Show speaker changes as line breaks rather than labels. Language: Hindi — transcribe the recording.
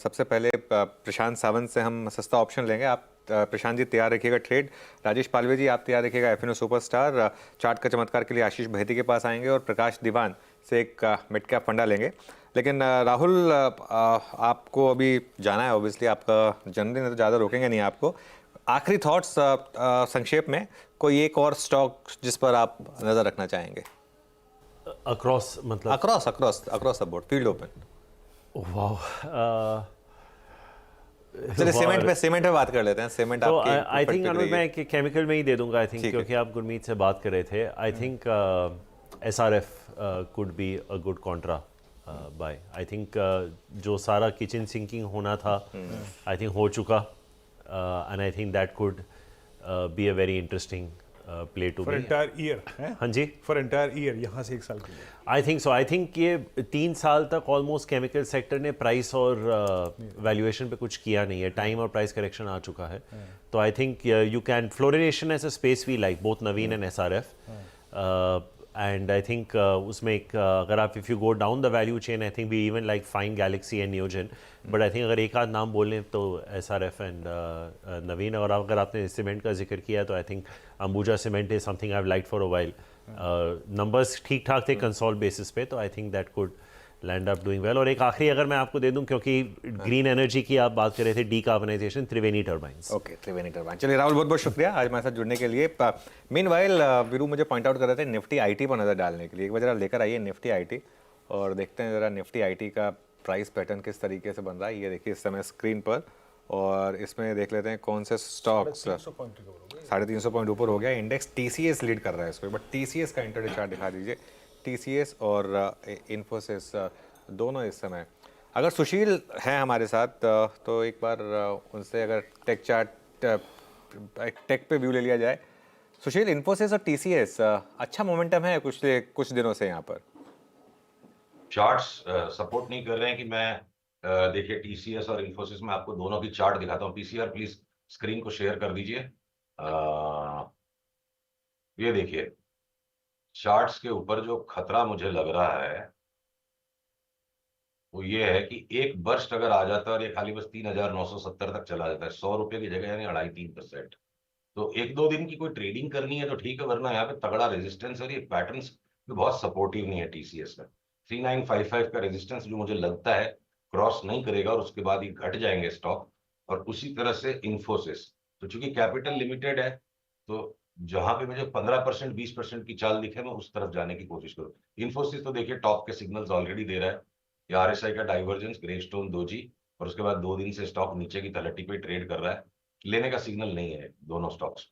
सबसे पहले प्रशांत सावंत से हम सस्ता ऑप्शन लेंगे। आप प्रशांत जी तैयार रखिएगा ट्रेड। राजेश पालवे जी आप तैयार रखिएगा एफएनओ सुपरस्टार। चार्ट का चमत्कार के लिए आशीष बहेती के पास आएंगे और प्रकाश दीवान से एक मिड कैप फंडा लेंगे। लेकिन राहुल आपको अभी जाना है, ऑब्वियसली आपका जन्मदिन है तो ज़्यादा रोकेंगे नहीं आपको। आखिरी थॉट्स संक्षेप में, कोई एक और स्टॉक जिस पर आप नज़र रखना चाहेंगे?
अक्रॉस मतलब
across across across the board, field open.
वाह
चलिए सीमेंट पे बात कर लेते हैं। सीमेंट
तो
आपके
आई
ऊपर
थिंक
टिक
अनुज
रही है।
मैं केमिकल में ही दे दूंगा आई थिंक,
ठीक है।
क्योंकि आप गुरमीत से बात कर रहे थे। I think SRF could be a good contra buy. I think जो सारा किचन सिंकिंग होना था आई थिंक हो चुका, and I think that could be a very interesting play to
for
be.
Entire year है।
हाँ जी,
फॉर एंटायर ईयर, यहाँ से 1 साल के लिए।
I think so. I think ये 3 साल तक ऑलमोस्ट केमिकल सेक्टर ने प्राइस और वैल्यूएशन पे कुछ किया नहीं है। टाइम और प्राइस करेक्शन आ चुका है। तो I think you can fluorination as a space we like both Navin and SRF। And I think उसमें एक अगर आप if you go down the value chain I think we even like Fine Galaxy and Neogen. But I think अगर एक आध नाम बोल लें तो SRF एंड नवीन। और अगर आपने सीमेंट का जिक्र किया तो I think Ambuja cement is something I have liked for a while. Numbers ठीक ठाक थे कंसोल बेसिस पे, तो I think that could land up doing well. और एक आखिरी अगर मैं आपको दे दूं, क्योंकि ग्रीन एनर्जी की आप बात कर रहे थे, डीकार्बनाइजेशन, त्रिवेणी टर्बाइंस।
ओके, त्रिवेणी टर्बाइन। चलिए राहुल, बहुत बहुत शुक्रिया आज हमारे साथ जुड़ने के लिए। मीनवाइल वीरू मुझे पॉइंट आउट कर रहे थे निफ्टी आईटी पर नज़र डालने के लिए। एक बार जरा लेकर आइए निफ्टी आईटी और देखते हैं ज़रा निफ्टी आईटी का प्राइस पैटर्न किस तरीके से बन रहा है। ये देखिए इस समय स्क्रीन पर, और इसमें देख लेते हैं कौन से स्टॉक्स। 350 पॉइंट ऊपर हो गया। इंडेक्स TCS लीड कर रहा है इसको, बट TCS का इंटरडे चार्ट दिखा दीजिए। TCS और इन्फोसिस दोनों इस समय, अगर सुशील हैं हमारे साथ तो एक बार उनसे अगर टेक चार्ट टेक पे व्यू ले लिया जाए। सुशील, इन्फोसिस और TCS अच्छा मोमेंटम है कुछ दिनों से यहाँ पर।
चार्ट्स सपोर्ट नहीं कर रहे हैं कि मैं देखिए TCS और इन्फोसिस में आपको दोनों की चार्ट दिखाता हूँ। PCR प्लीज स्क्रीन को शेयर कर दीजिए। ये देखिए चार्ट्स के ऊपर जो खतरा मुझे लग रहा है वो ये है कि एक बर्स्ट अगर आ जाता है और ये खाली बस 3,970 तक चला जाता है, 100 रुपए की जगह, यानी 2.5-3%, तो 1-2 दिन की कोई ट्रेडिंग करनी है तो ठीक है, वरना यहाँ पे तगड़ा रेजिस्टेंस है। ये पैटर्न्स भी बहुत सपोर्टिव नहीं है TCS का। 3955 का रेजिस्टेंस जो मुझे लगता है क्रॉस नहीं करेगा और उसके बाद ही घट जाएंगे स्टॉक। और उसी तरह से इन्फोसिस, तो चूंकि कैपिटल लिमिटेड है तो जहां पे मुझे 15% 20% की चाल दिखे मैं उस तरफ जाने की कोशिश करूँ। इन्फोसिस तो देखिए टॉप के सिग्नल्स ऑलरेडी दे रहा है। ये RSI का डाइवर्जेंस, ग्रेस्टोन दोजी, और उसके बाद 2 दिन से स्टॉक नीचे की तलहटी पे ट्रेड कर रहा है। लेने का सिग्नल नहीं है दोनों स्टॉक्स।